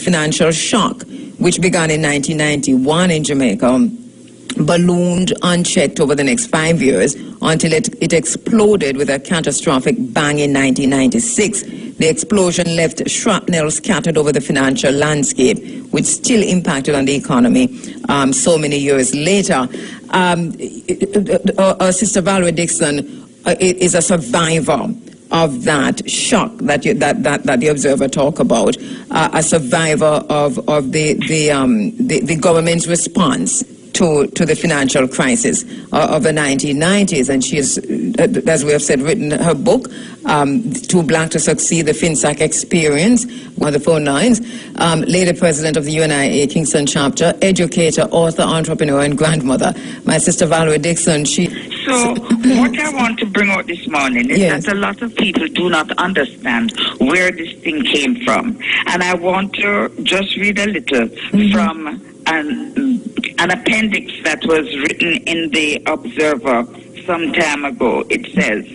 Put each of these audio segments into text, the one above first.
financial shock, which began in 1991 in Jamaica, ballooned unchecked over the next 5 years until it exploded with a catastrophic bang in 1996. The explosion left shrapnel scattered over the financial landscape, which still impacted on the economy so many years later. Sister Valerie Dixon is a survivor of that shock that the Observer talk about, a survivor of the government's response to the financial crisis of the 1990s. And she has, as we have said, written her book, Too Black to Succeed, the FinSAC Experience, on the phone lines. Lady President of the UNIA Kingston Chapter, educator, author, entrepreneur, and grandmother. My sister Valerie Dixon, So what I want to bring out this morning is that a lot of people do not understand where this thing came from. And I want to just read a little from an appendix that was written in the Observer some time ago. It says,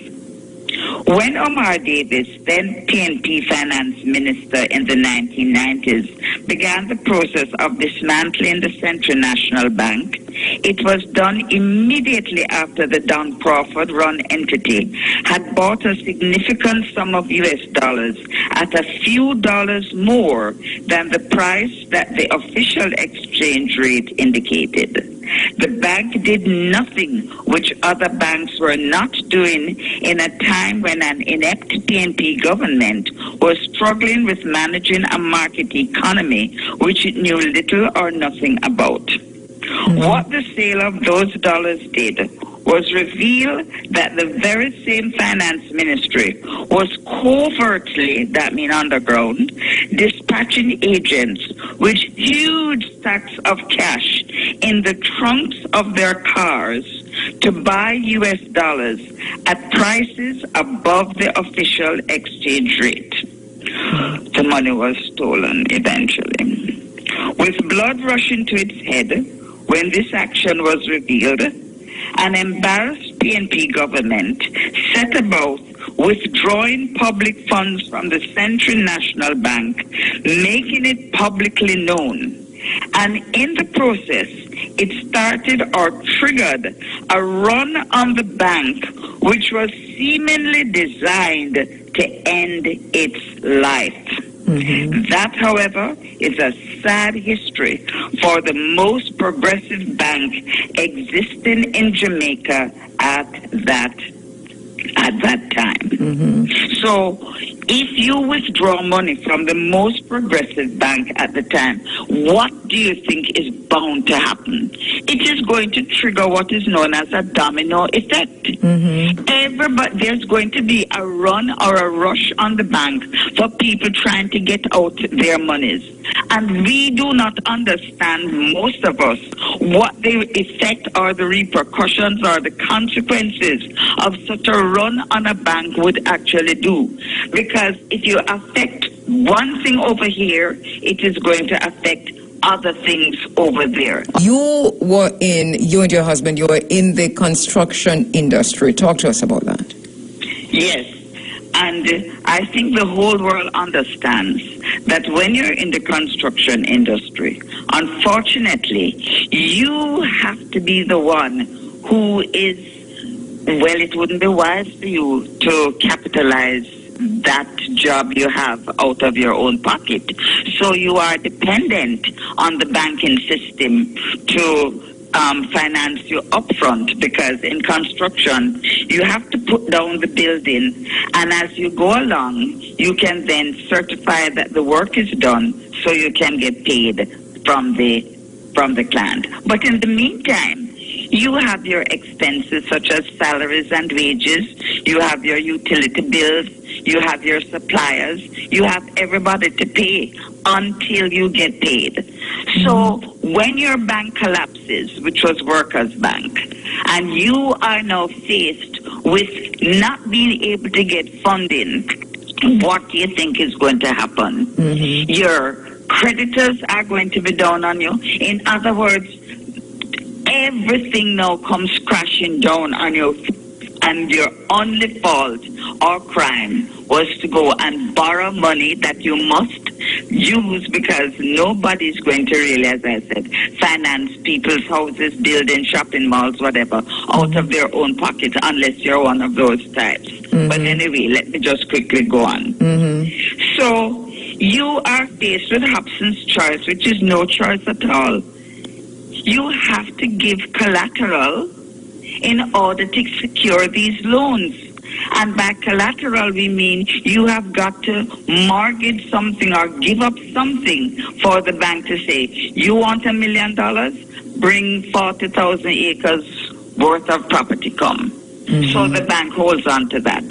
when Omar Davis, then PNP finance minister in the 1990s, began the process of dismantling the Central National Bank, it was done immediately after the Don Crawford-run entity had bought a significant sum of U.S. dollars at a few dollars more than the price that the official exchange rate indicated. The bank did nothing which other banks were not doing in a time when an inept PNP government was struggling with managing a market economy which it knew little or nothing about. What the sale of those dollars did was reveal that the very same finance ministry was covertly, that means underground, dispatching agents with huge stacks of cash in the trunks of their cars to buy U.S. dollars at prices above the official exchange rate. The money was stolen eventually. With blood rushing to its head, when this action was revealed, an embarrassed PNP government set about withdrawing public funds from the Central National Bank, making it publicly known. And in the process, it started or triggered a run on the bank which was seemingly designed to end its life. That, however, is a sad history for the most progressive bank existing in Jamaica at that time. So if you withdraw money from the most progressive bank at the time, what do you think is bound to happen? It is going to trigger what is known as a domino effect. There's going to be a run or a rush on the bank for people trying to get out their monies. And we do not understand, most of us, what the effect or the repercussions or the consequences of such a run on a bank would actually do. Because if you affect one thing over here, it is going to affect other things over there. You and your husband, you were in the construction industry. Talk to us about that. Yes. And I think the whole world understands that when you're in the construction industry, unfortunately, you have to be the one who is, well, it wouldn't be wise for you to capitalize that job you have out of your own pocket. So you are dependent on the banking system to finance you upfront, because in construction you have to put down the building, and as you go along you can then certify that the work is done so you can get paid from the client. But in the meantime, you have your expenses such as salaries and wages, you have your utility bills, you have your suppliers, you have everybody to pay until you get paid. So when your bank collapses, which was Workers' Bank, and you are now faced with not being able to get funding, what do you think is going to happen? Your creditors are going to be down on you. In other words, everything now comes crashing down on you, and your only fault or crime was to go and borrow money that you must use because nobody's going to really, as I said, finance people's houses, buildings, shopping malls, whatever, out of their own pockets unless you're one of those types. But anyway, let me just quickly go on. So you are faced with Hobson's choice, which is no choice at all. You have to give collateral in order to secure these loans. And by collateral, we mean you have got to mortgage something or give up something for the bank to say, you want $1 million? Bring 40,000 acres worth of property come. So the bank holds on to that.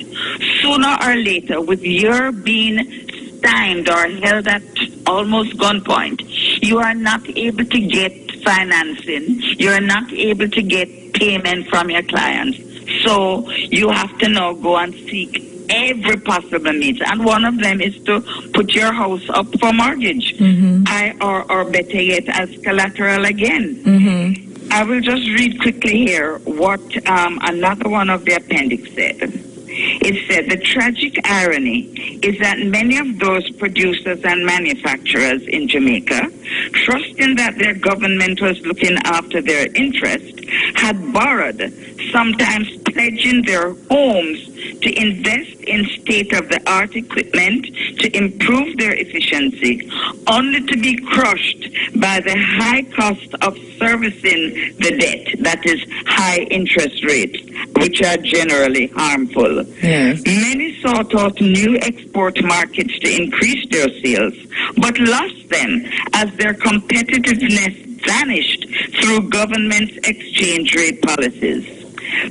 Sooner or later, with your being stymied or held at almost gunpoint, you are not able to get financing. You are not able to get payment from your clients. So you have to now go and seek every possible means. And one of them is to put your house up for mortgage. Or better yet, as collateral again. I will just read quickly here what another one of the appendix said. It said, the tragic irony is that many of those producers and manufacturers in Jamaica, trusting that their government was looking after their interest, had borrowed, sometimes pledging their homes to invest in state-of-the-art equipment to improve their efficiency, only to be crushed by the high cost of servicing the debt, that is, high interest rates, which are generally harmful. Yes. Many sought out new export markets to increase their sales, but lost them as their competitiveness vanished through government's exchange rate policies.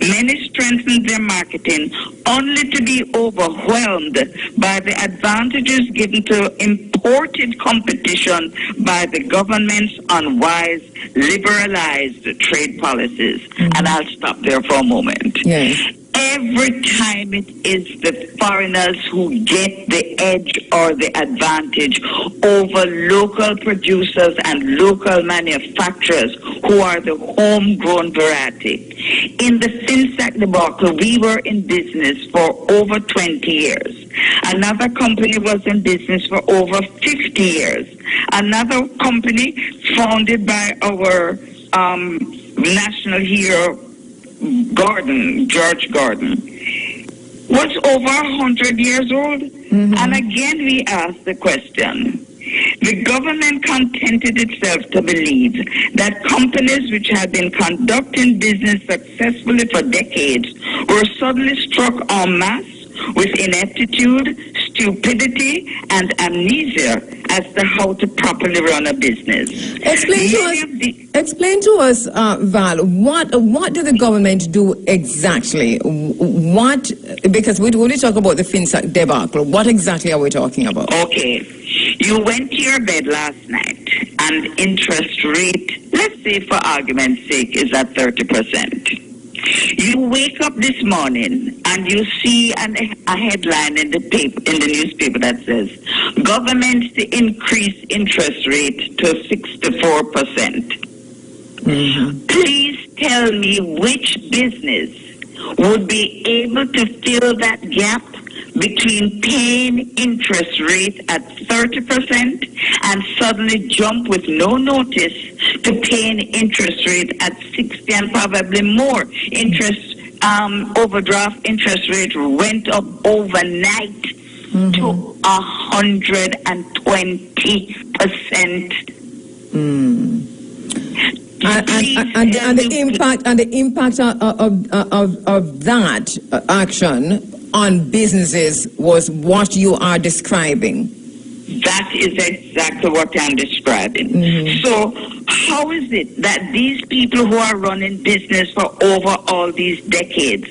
Many strengthened their marketing only to be overwhelmed by the advantages given to imported competition by the government's unwise, liberalized trade policies. And I'll stop there for a moment. Yes. Every time it is the foreigners who get the edge or the advantage over local producers and local manufacturers who are the homegrown variety. In the FinSac debacle, we were in business for over 20 years. Another company was in business for over 50 years. Another company founded by our national hero, George Gordon, was over 100 years old. And again, we ask the question. The government contented itself to believe that companies which had been conducting business successfully for decades were suddenly struck en masse with ineptitude, stupidity, and amnesia as to how to properly run a business. Explain to us, Val, what do the government do exactly? Because we only talk about the FinSac debacle. What exactly are we talking about? Okay. You went to your bed last night and interest rate, let's say for argument's sake, is at 30%. You wake up this morning and you see a headline in the newspaper that says, government to increase interest rate to 64%. Please tell me which business would be able to fill that gap between paying interest rate at 30% and suddenly jump with no notice to paying interest rate at 60 and probably more. Overdraft interest rate went up overnight to 120%. And the impact of that action on businesses was what you are describing. That is exactly what I'm describing. So how is it that these people who are running business for over all these decades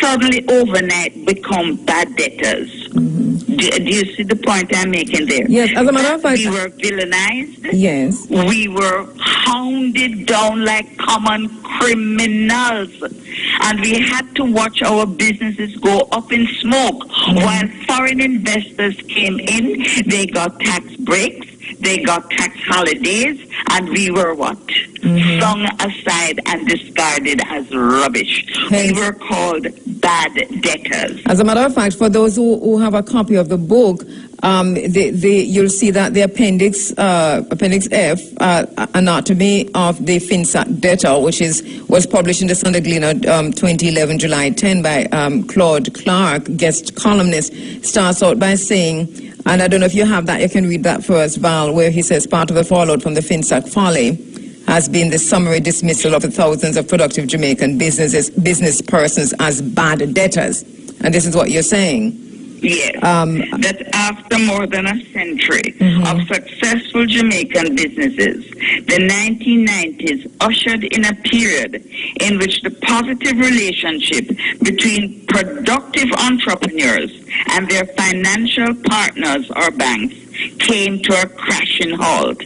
suddenly overnight become bad debtors? Do you see the point I'm making there? Yes, as a matter of fact, we were villainized. Yes. We were hounded down like common criminals. And we had to watch our businesses go up in smoke. While foreign investors came in, they got tax breaks, they got tax holidays, and we were what? Flung aside and discarded as rubbish. We were called bad debtors. As a matter of fact, for those who have a copy of the book, you'll see that the Appendix F, Anatomy of the FinSAC Debtor, which was published in the Sunday Gleaner 2011, July 10 by Claude Clark, guest columnist, starts out by saying, and I don't know if you have that, you can read that first, Val, where he says part of the fallout from the FinSAC folly has been the summary dismissal of the thousands of productive Jamaican business persons as bad debtors. And this is what you're saying. Yes, that after more than a century of successful Jamaican businesses, the 1990s ushered in a period in which the positive relationship between productive entrepreneurs and their financial partners or banks came to a crashing halt.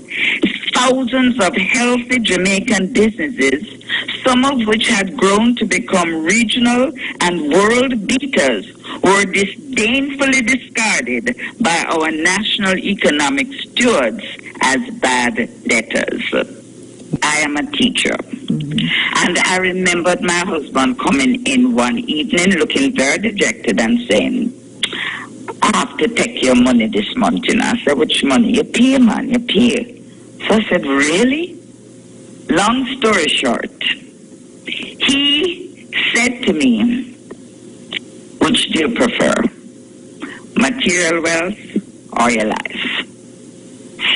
Thousands of healthy Jamaican businesses, some of which had grown to become regional and world beaters, were disdainfully discarded by our national economic stewards as bad debtors. I am a teacher, and I remembered my husband coming in one evening looking very dejected and saying, "I have to take your money this month." And I said, "Which money?" "You pay, man, you pay." So I said, "Really?" Long story short, he said to me, "Which do you prefer, material wealth or your life?"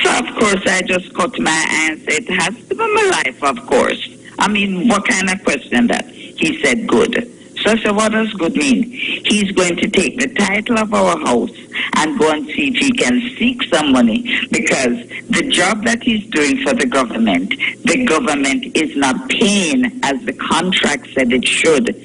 So, of course, I just cut my eye and said, "It has to be my life, of course." I mean, what kind of question that? He said, "Good." So I said, "What does good mean?" "He's going to take the title of our house and go and see if he can seek some money, because the job that he's doing for the government is not paying as the contract said it should.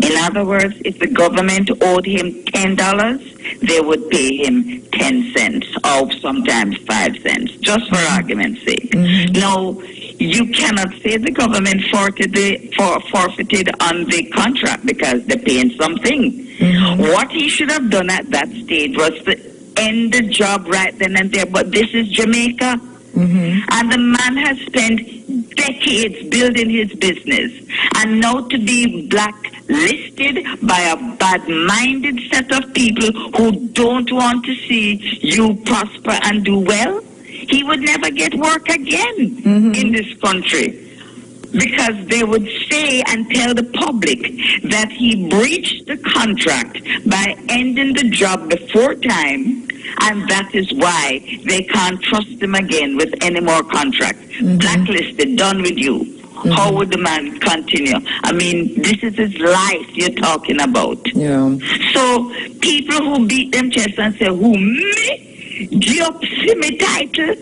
In other words, if the government owed him $10, they would pay him 10 cents or sometimes 5 cents, just for argument's sake. Now, you cannot say the government forfeited on the contract because they're paying something. What he should have done at that stage was to end the job right then and there. But this is Jamaica. And the man has spent decades building his business. And now to be blacklisted by a bad-minded set of people who don't want to see you prosper and do well, he would never get work again in this country, because they would say and tell the public that he breached the contract by ending the job before time, and that is why they can't trust him again with any more contracts. Blacklisted, done with you. How would the man continue? I mean, this is his life you're talking about. Yeah. So people who beat them chest and say, "Who, me? Give me title,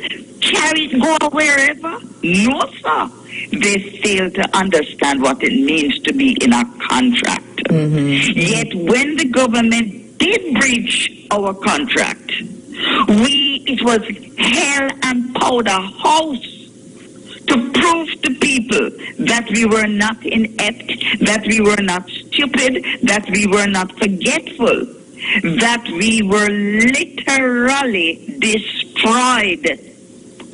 carry it, go wherever?" No, sir. They fail to understand what it means to be in a contract. Yet when the government did breach our contract, it was hell and powder house to prove to people that we were not inept, that we were not stupid, that we were not forgetful, that we were literally destroyed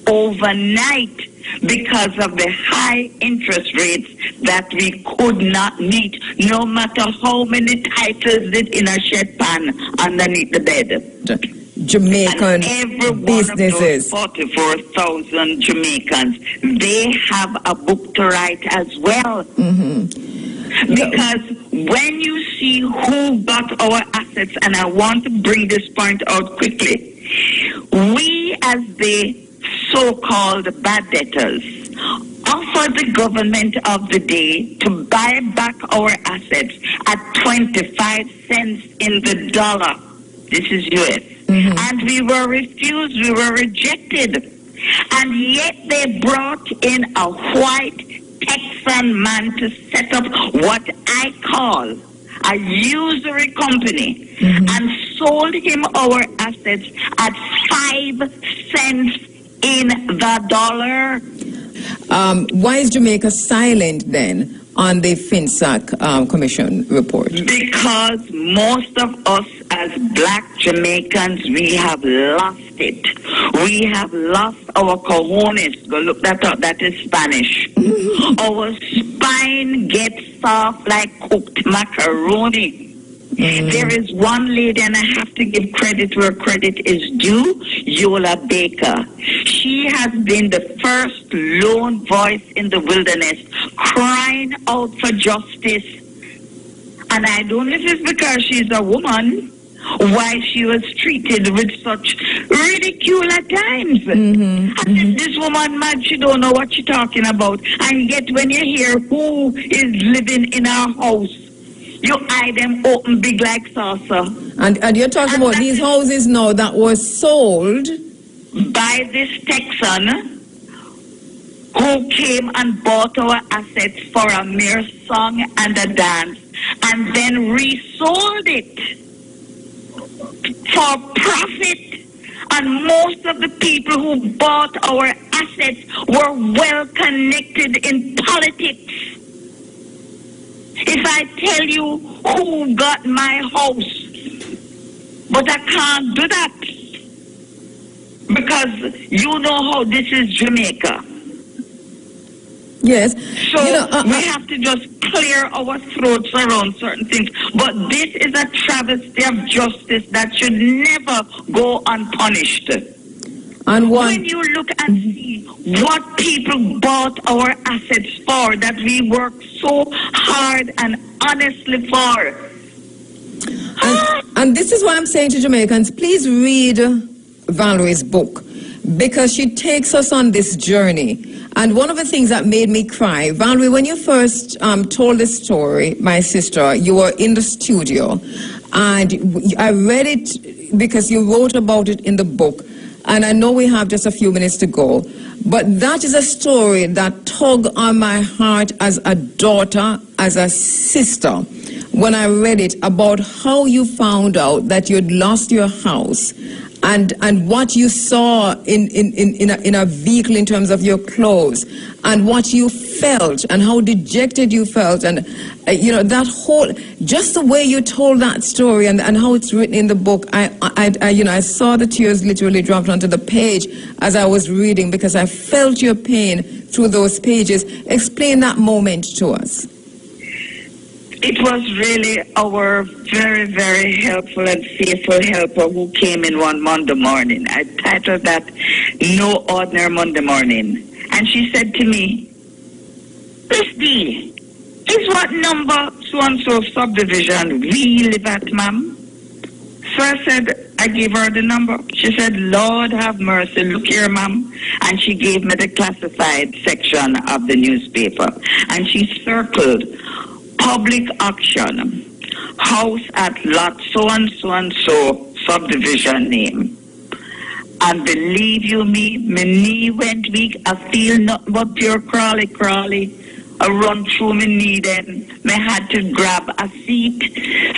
overnight because of the high interest rates that we could not meet, no matter how many titles did in a shed pan underneath the bed. Jamaican and every businesses. One of those 44,000 Jamaicans, they have a book to write as well. Because when you see who got our assets, and I want to bring this point out quickly, we as the so-called bad debtors offer the government of the day to buy back our assets at 25 cents in the dollar. This is U.S. And we were refused, we were rejected. And yet they brought in a white Texan man to set up what I call a usury company and sold him our assets at 5 cents in the dollar. Why is Jamaica silent then on the FinSAC Commission report? Because most of us as black Jamaicans, we have lost it. We have lost our cojones. Go look that up. That is Spanish. Our spine gets soft like cooked macaroni. There is one lady, and I have to give credit where credit is due, Yola Baker. She has been the first lone voice in the wilderness crying out for justice. And I don't know if it's because she's a woman, why she was treated with such ridicule at times. I said, this woman mad, she don't know what she's talking about. And yet when you hear who is living in our house, you eye them open big like saucer. And you're talking about these houses now that was sold by this Texan who came and bought our assets for a mere song and a dance and then resold it for profit. And most of the people who bought our assets were well connected in politics. If I tell you who got my house, but I can't do that because you know how this is Jamaica. Yes. So we have to just clear our throats around certain things. But this is a travesty of justice that should never go unpunished. And when you look and see what people bought our assets for, that we worked so hard and honestly for. And this is why I'm saying to Jamaicans, please read Valerie's book, because she takes us on this journey. And one of the things that made me cry, Valerie, when you first told this story, my sister, you were in the studio, and I read it because you wrote about it in the book. And I know we have just a few minutes to go, but that is a story that tugged on my heart as a daughter, as a sister, when I read it, about how you found out that you'd lost your house and what you saw in a vehicle in terms of your clothes, and what you felt and how dejected you felt, and that whole, just the way you told that story and how it's written in the book, I saw the tears literally dropped onto the page as I was reading, because I felt your pain through those pages. Explain that moment to us. It was really our very, very helpful and faithful helper who came in one Monday morning. I titled that No Ordinary Monday Morning. And she said to me, Miss D, is what number so-and-so subdivision we live at, ma'am? So I said, I gave her the number. She said, Lord have mercy, look here, ma'am. And she gave me the classified section of the newspaper. And she circled public auction, house at lot so-and-so and so, subdivision name. And believe you me, my knee went weak. I feel nothing but pure crawly. I run through my knee then. I had to grab a seat.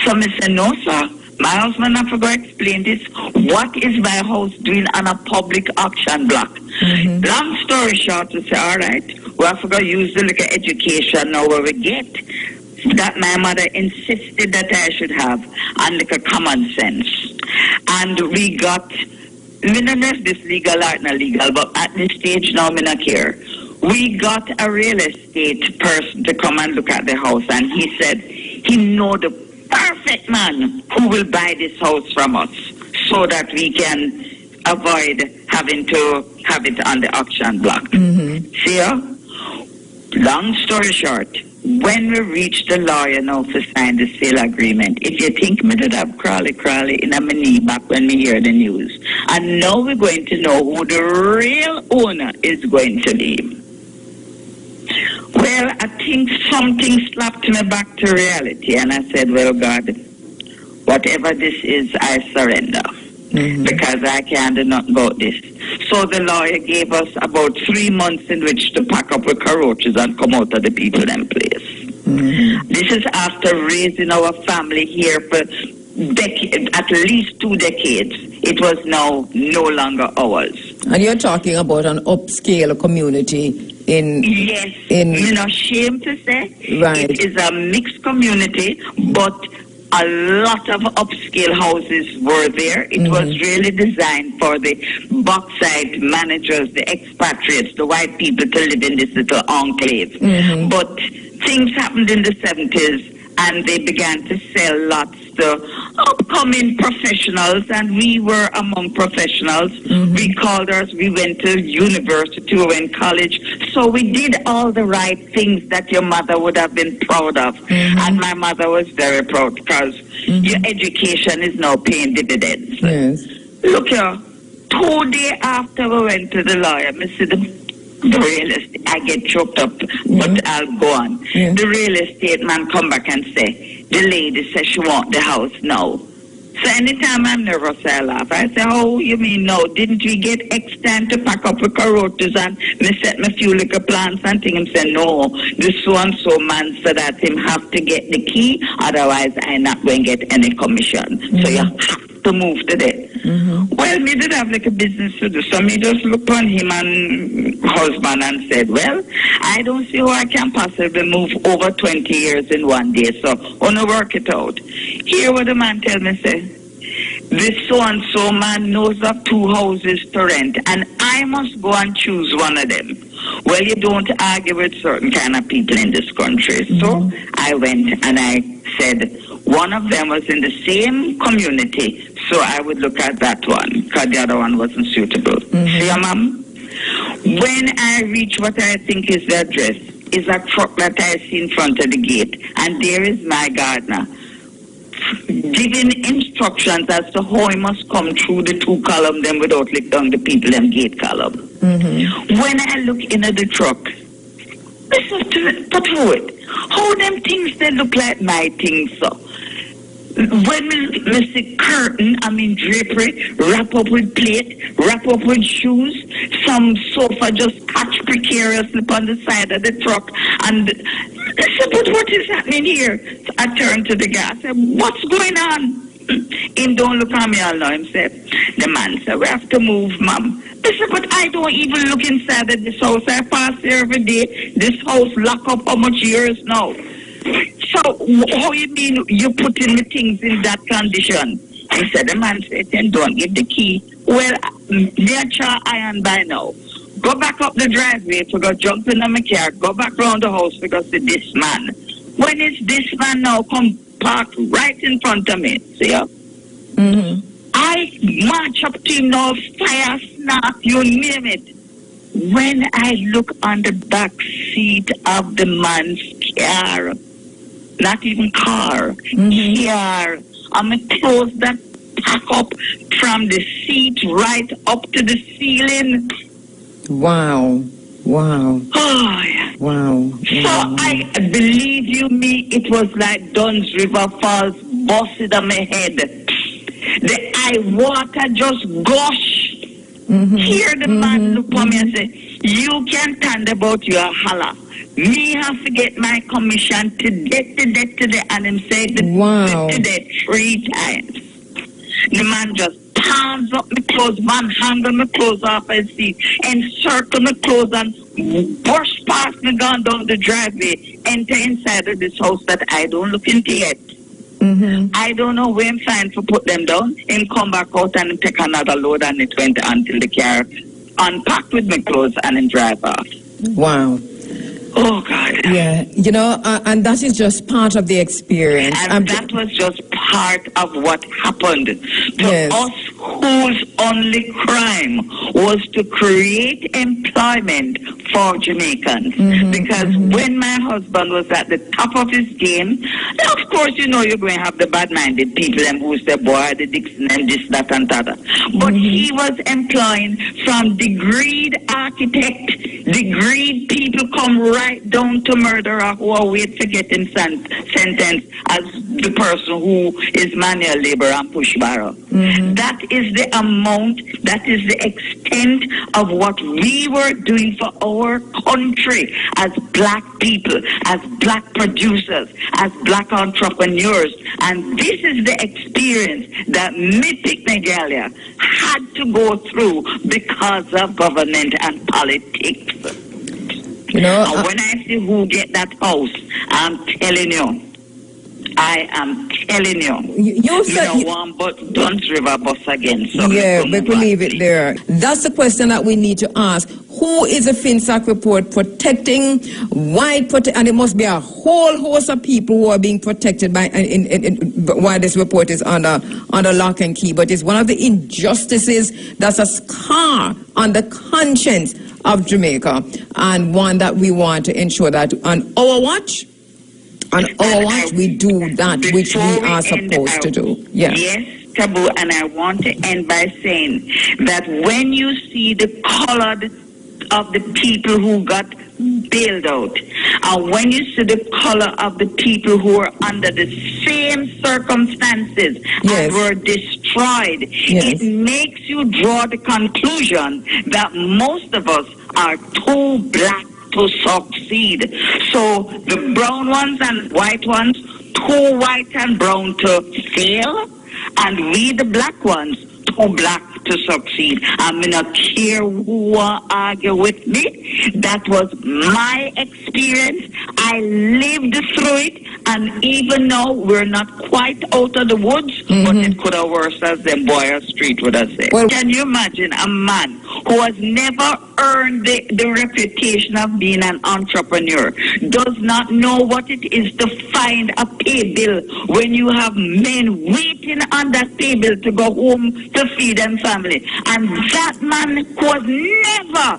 So I said, no, sir. My husband, I forgot to explain this. What is my house doing on a public auction block? Long story short, I said, all right, well, I forgot to use the little education now where we get that my mother insisted that I should have, and like a common sense. And we got, we don't know if this legal or not legal, but at this stage now, I don't care. We got a real estate person to come and look at the house, and he said he know the perfect man who will buy this house from us so that we can avoid having to have it on the auction block. See ya? Long story short, when we reached the lawyer now to sign the sale agreement, if you think me did have crawly in my knee back when we hear the news, and now we're going to know who the real owner is going to be. Well, I think something slapped me back to reality, and I said, well, God, whatever this is, I surrender. Because I can't do nothing about this. So the lawyer gave us about 3 months in which to pack up with roaches and come out of the people in place. This is after raising our family here for at least 2 decades. It was now no longer ours. And you're talking about an upscale community in... Yes, you know, shame to say. Right. It is a mixed community, but a lot of upscale houses were there. It was really designed for the bauxite managers, the expatriates, the white people to live in this little enclave. But things happened in the 70s, and they began to sell lots to upcoming professionals, and we were among professionals. We called ours, we went to university, we went college, so we did all the right things that your mother would have been proud of, and my mother was very proud because your education is now paying dividends. Yes. Look here, 2 days after we went to the lawyer, I said, the real estate, I get choked up, but I'll go on. The real estate man come back and say, the lady says she want the house now. So anytime I'm nervous, I laugh. I say, oh, you mean no? Didn't we get X time to pack up with carotas and me set my few little plants and things? Him say, no, the so-and-so man said that him have to get the key, otherwise I'm not going to get any commission. So you have to move to that. Well, me did have like a business to do, so me just looked on him and husband and said, well, I don't see how I can possibly move over 20 years in one day, so wanna work it out. Hear what the man tell me, say, this so-and-so man knows of 2 houses to rent, and I must go and choose one of them. Well, you don't argue with certain kind of people in this country. So I went and I said, one of them was in the same community, so I would look at that one, because the other one wasn't suitable. See, Mom? When I reach what I think is the address, is a truck that I see in front of the gate, and there is my gardener giving instructions as to how he must come through the 2 column them without lick down the people them gate column. When I look into the truck, listen to it, but through it. How them things they look like my things, so. When we see curtain, I mean drapery, wrap up with plate, wrap up with shoes, some sofa just catch precariously on the side of the truck, and I said, but what is happening here? So I turned to the guy, I said, what's going on? Him don't look at me all now, him said, the man said, we have to move, ma'am. I said, but I don't even look inside of this house. I pass here every day. This house lock up how much years now? So, how you mean you putting the things in that condition? He said, the man said, then don't give the key. Well, nature iron by now. Go back up the driveway to go jump in my car. Go back around the house because of this man. When is this man now come park right in front of me? See ya? I march up to him now, fire, snap, you name it. When I look on the back seat of the man's car, not even car, car, I'm going to close that pack up from the seat right up to the ceiling. Wow. Wow. Oh, yeah. Wow. So I believe you me, it was like Dunn's River Falls busted on my head. The eye water just gush. Here the man look for me and say, you can stand about your holler. Me have to get my commission today, and him say today 3 times. The man just palms up my clothes, one handle my clothes off his seat, encircle my clothes and brush past me gone down the driveway, enter inside of this house that I don't look into yet. I don't know where I'm fine for put them down and come back out and take another load, and it went until the car unpacked with my clothes and then drive off. Wow. Oh, God. Yeah, you know, and that is just part of the experience. And that was just part of what happened to us, whose only crime was to create employment for Jamaicans. Because when my husband was at the top of his game, of course, you know, you're going to have the bad-minded people and who say, boy, the Dixon and this, that, and that. But he was employing from degreed architect, degreed people come right down to murderer who are waiting to get him sentenced as the person who is manual labor and push barrel. That is the amount, that is the extent of what we were doing for our country as black people, as black producers, as black entrepreneurs. And this is the experience that Mythic Megalia had to go through because of government and politics. You know, and when I see who get that house, I'm telling you, I am telling you. You said one but don't river bus again. So yeah, but we leave it there. That's the question that we need to ask. Who is the FinSAC report protecting? Why and it must be a whole host of people who are being protected by why this report is under lock and key. But it's one of the injustices that's a scar on the conscience of Jamaica, and one that we want to ensure that on our watch, we do that which we are supposed to do. Yeah. Yes, Taboo, and I want to end by saying that when you see the colored of the people who got bailed out, and when you see the color of the people who are under the same circumstances and were destroyed, it makes you draw the conclusion that most of us are too black to succeed. So the brown ones and white ones, too white and brown to fail, and we the black ones, too black to succeed. I'm not care who argue with me. That was my experience. I lived through it, and even now we're not quite out of the woods, but it could have worse, as them boy on street would have said. Well, can you imagine a man who has never earned the reputation of being an entrepreneur, does not know what it is to find a pay bill when you have men waiting on that pay bill to go home to feed them family, and that man who has never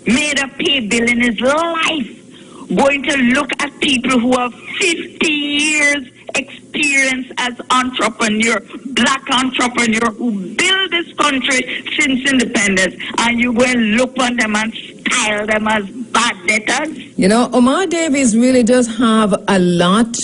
made a pay bill in his life going to look at people who have 50 years experience as entrepreneur, black entrepreneur who built this country since independence, and you go and look on them and style them as bad debtors? You know, Omar Davies really does have a lot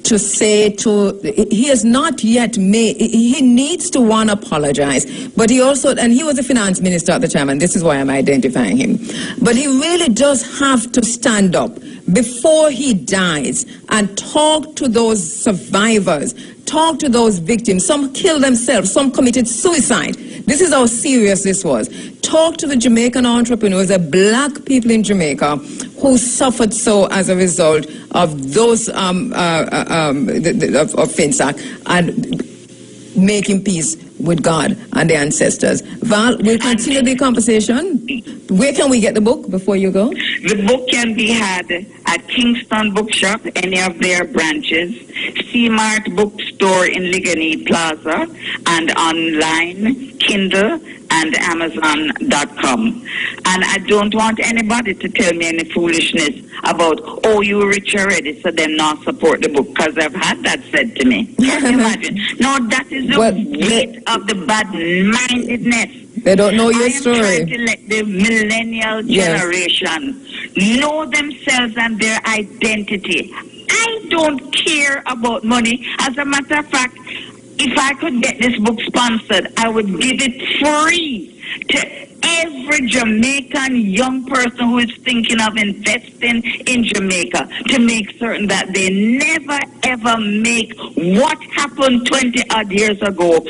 to say he has not yet made, he needs to one apologize, but he also, and he was the finance minister at the time, and this is why I'm identifying him, but he really does have to stand up before he dies and talk to those survivors, talk to those victims. Some killed themselves, some committed suicide. This is how serious this was. Talk to the Jamaican entrepreneurs, the black people in Jamaica who suffered so as a result of those of FinSAC, and making peace with God and the ancestors. Val, we'll continue the conversation. Where can we get the book before you go? The book can be had at Kingston Bookshop, any of their branches, C-Mart Bookstore in Ligani Plaza, and online, Kindle, and Amazon.com. And I don't want anybody to tell me any foolishness about, oh, you're rich already, so then not support the book, because I've had that said to me. Can you imagine? No, that is the weight of the bad-mindedness. They don't know your story. I am trying to let the millennial generation know themselves and their identity. I don't care about money. As a matter of fact, if I could get this book sponsored, I would give it free to every Jamaican young person who is thinking of investing in Jamaica, to make certain that they never ever make what happened 20-odd years ago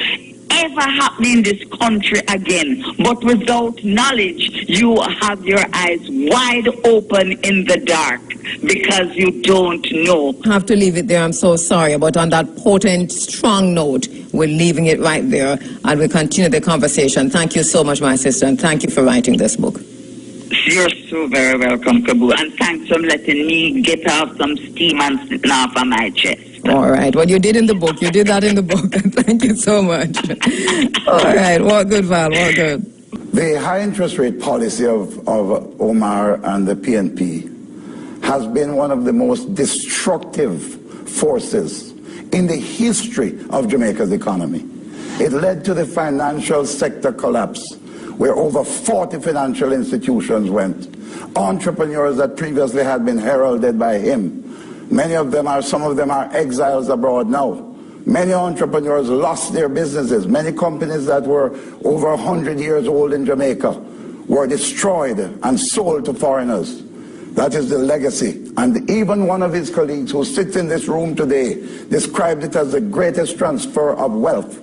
ever happen in this country again. But without knowledge, you have your eyes wide open in the dark because you don't know. I have to leave it there. I'm so sorry. But on that potent, strong note, we're leaving it right there, and we'll continue the conversation. Thank you so much, my sister, and thank you for writing this book. You're so very welcome, Kabu, and thanks for letting me get off some steam and sitting off of my chest. All right. Well, you did in the book. You did that in the book. Thank you so much. All right. Well, good, Val. Well, good. The high interest rate policy of Omar and the PNP has been one of the most destructive forces in the history of Jamaica's economy. It led to the financial sector collapse, where over 40 financial institutions went. Entrepreneurs that previously had been heralded by him, some of them are exiles abroad now. Many entrepreneurs lost their businesses. Many companies that were over 100 years old in Jamaica were destroyed and sold to foreigners. That is the legacy. And even one of his colleagues who sits in this room today described it as the greatest transfer of wealth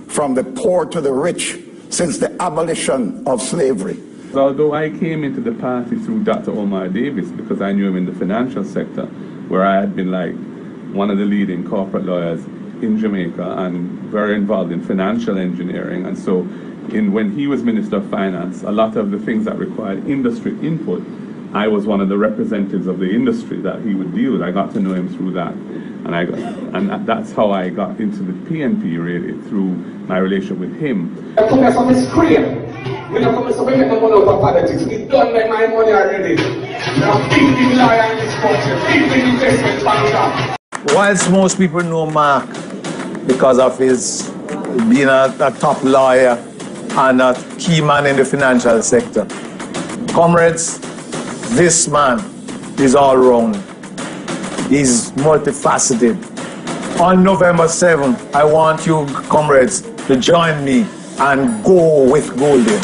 from the poor to the rich since the abolition of slavery. Although I came into the party through Dr. Omar Davies because I knew him in the financial sector, where I had been like one of the leading corporate lawyers in Jamaica and very involved in financial engineering. And so when he was Minister of Finance, a lot of the things that required industry input, I was one of the representatives of the industry that he would deal with. I got to know him through that. And that's how I got into the PNP, really, through my relationship with him. Whilst most people know Mark because of his being a top lawyer and a key man in the financial sector, comrades, this man is all round. He's multifaceted. On November 7th, I want you, comrades, to join me and go with Golden.